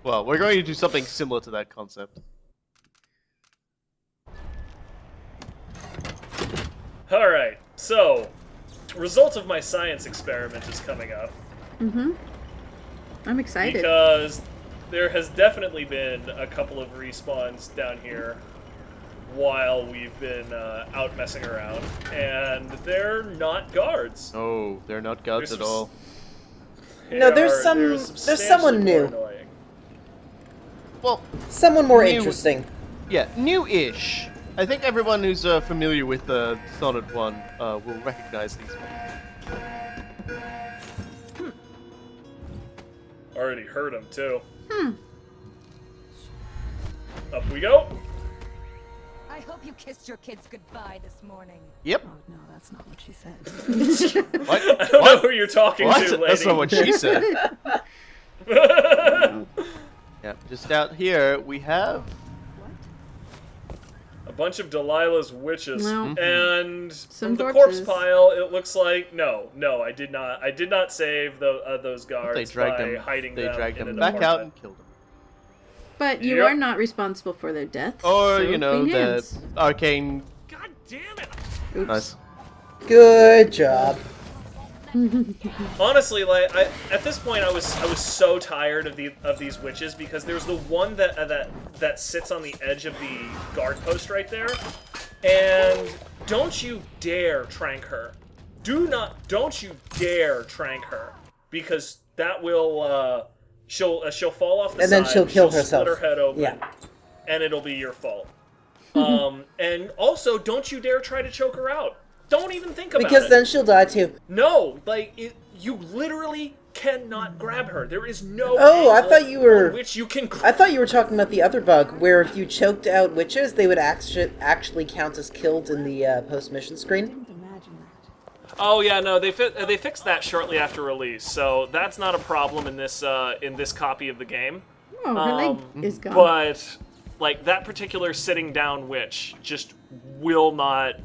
Well, we're going to do something similar to that concept. Alright, so, result of my science experiment is coming up. Mm-hmm. I'm excited. Because there has definitely been a couple of respawns down here while we've been out messing around, and they're not guards. Oh, they're not guards at all. No, there's someone new. Annoying. Well, someone more interesting. Yeah, new-ish. I think everyone who's familiar with the Dishonored one will recognize these ones. Already heard them too. Up we go. I hope you kissed your kids goodbye this morning. Yep. Oh, no, that's not what she said. What? I don't know who you're talking to, lady. That's not what she said. Yeah, just out here we have a bunch of Delilah's witches, and some from the corpses. corpse pile, it looks like no, I did not save those guards by hiding them. They dragged in them an back out apartment. and killed them. But you are not responsible for their deaths. Or, so you know, clean the hands. arcane... God damn it! Oops. Nice. Good job. Honestly, like at this point, I was so tired of these witches because there's the one that sits on the edge of the guard post right there, and don't you dare trank her. Don't you dare trank her, because that will she'll fall off the and side. then she'll kill herself. Split her head open. Yeah. And it'll be your fault. And also, don't you dare try to choke her out. Don't even think about it. Because then she'll die too. No, like you literally cannot grab her. There is no. Oh, I thought you were. Which you can. I thought you were talking about the other bug, where if you choked out witches, they would actually count as killed in the post-mission screen. Oh yeah, no, they fixed that shortly after release, so that's not a problem in this copy of the game. Oh, her leg is gone. But like that particular sitting down witch just will not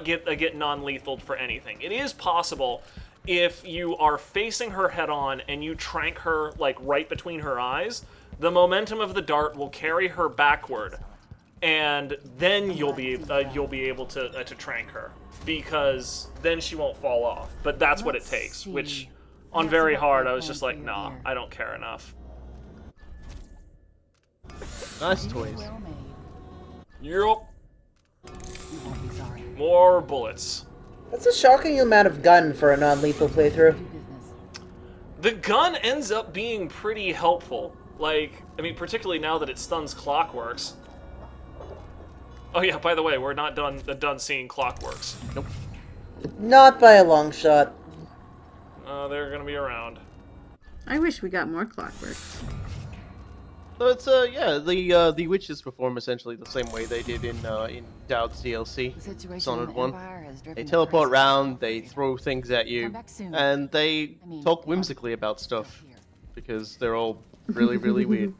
get non-lethal for anything. It is possible if you are facing her head on and you trank her like right between her eyes, the momentum of the dart will carry her backward, and then you'll be able to trank her, because then she won't fall off. But that's what it takes. Which on very hard, I was just like, nah, I don't care enough. Nice toys. Yup. More bullets. That's a shocking amount of gun for a non-lethal playthrough. The gun ends up being pretty helpful. Like, I mean, particularly now that it stuns Clockworks. Oh yeah, by the way, we're not done seeing Clockworks. Nope. Not by a long shot. They're gonna be around. I wish we got more Clockwork. So it's yeah, the witches perform essentially the same way they did in Dowd's DLC, Dishonored 1. They teleport around, they throw things at you, and they talk whimsically about stuff because they're all really really weird.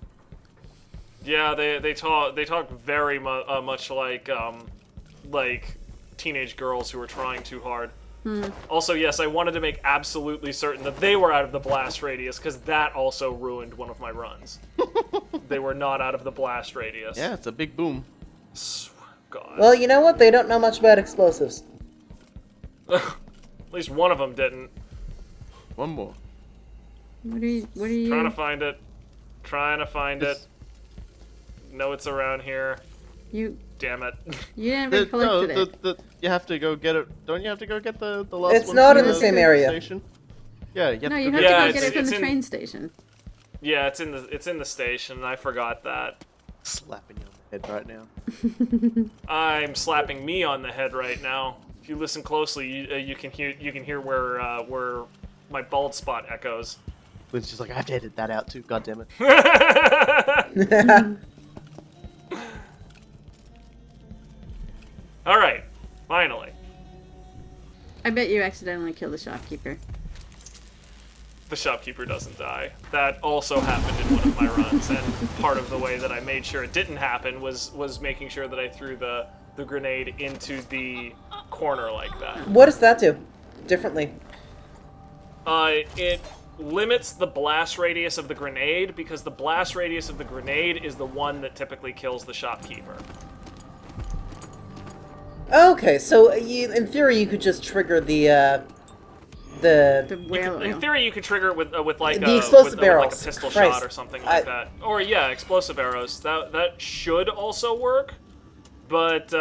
Yeah, they talk very much like teenage girls who are trying too hard. Also, yes, I wanted to make absolutely certain that they were out of the blast radius, because that also ruined one of my runs. They were not out of the blast radius. Yeah, it's a big boom. God. Well, you know what? They don't know much about explosives. At least one of them didn't. One more. What are you? Trying to find it. Trying to find it. know it's around here. You. Damn it. You never collected it. You have to go get it. Don't you have to go get the last one? It's not in the same area. Station? Yeah, you have no, to you go have to go get it from the train station. Yeah, it's in the station. I forgot that. Slapping you on the head right now. I'm slapping me on the head right now. If you listen closely, you can hear where my bald spot echoes. Lynn's just like, I have to edit that out too. God damn it. All right, finally. I bet you accidentally killed the shopkeeper. The shopkeeper doesn't die. That also happened in one of my runs, and part of the way that I made sure it didn't happen was making sure that I threw the grenade into the corner like that. What does that do differently? It limits the blast radius of the grenade, because the blast radius of the grenade is the one that typically kills the shopkeeper. Okay, so in theory you could just trigger in theory, you could trigger it with like the explosive with arrows. like a pistol Christ. shot or something like that. Or yeah, explosive arrows. That should also work. But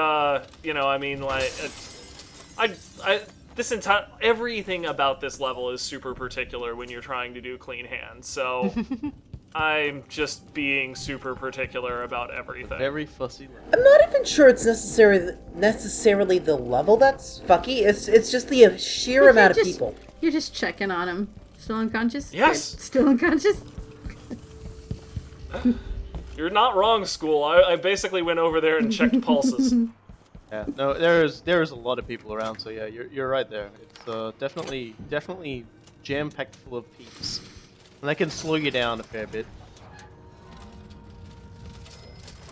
you know, I mean, like, everything about this level is super particular when you're trying to do clean hands. So I'm just being super particular about everything. Very fussy. I'm not even sure it's necessarily the level that's fucky. It's just the sheer amount of people. You're just checking on him. Still unconscious? Yes. Good. Still unconscious? You're not wrong, School. I basically went over there and checked pulses. Yeah, no, there's a lot of people around, so yeah, you're right there. It's definitely jam-packed full of peeps. And that can slow you down a fair bit.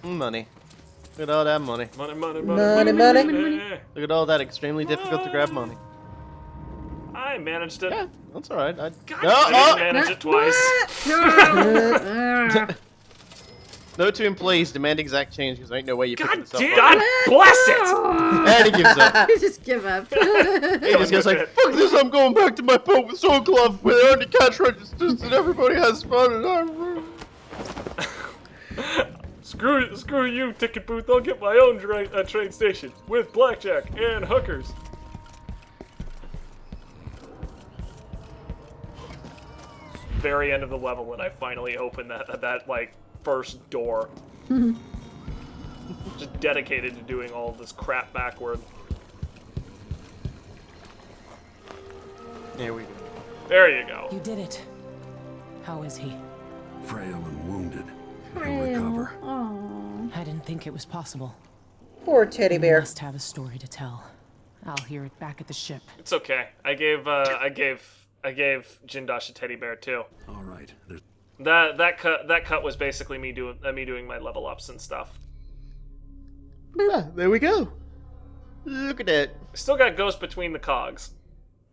Money. Look at all that money. Money. Look at all that extremely difficult to grab money. I managed it. Yeah, that's alright. I didn't manage it twice. Note to employees, demand exact change because there ain't no way you pick this up. God bless it! And he gives up. You just give up. He just goes like, fuck this, I'm going back to my boat with Sokolov where there aren't cash registers and everybody has fun. Screw you, ticket booth. I'll get my own train station with blackjack and hookers. Very end of the level when I finally opened that like first door. Just dedicated to doing all of this crap backward. There we go. There you go. You did it. How is he? Frail and wounded. He'll recover. I didn't think it was possible. Poor teddy bear. You must have a story to tell. I'll hear it back at the ship. It's okay. I gave Jindosh a teddy bear too. All right. That cut was basically me doing my level ups and stuff. Ah, there we go. Look at that. Still got Ghost between the cogs.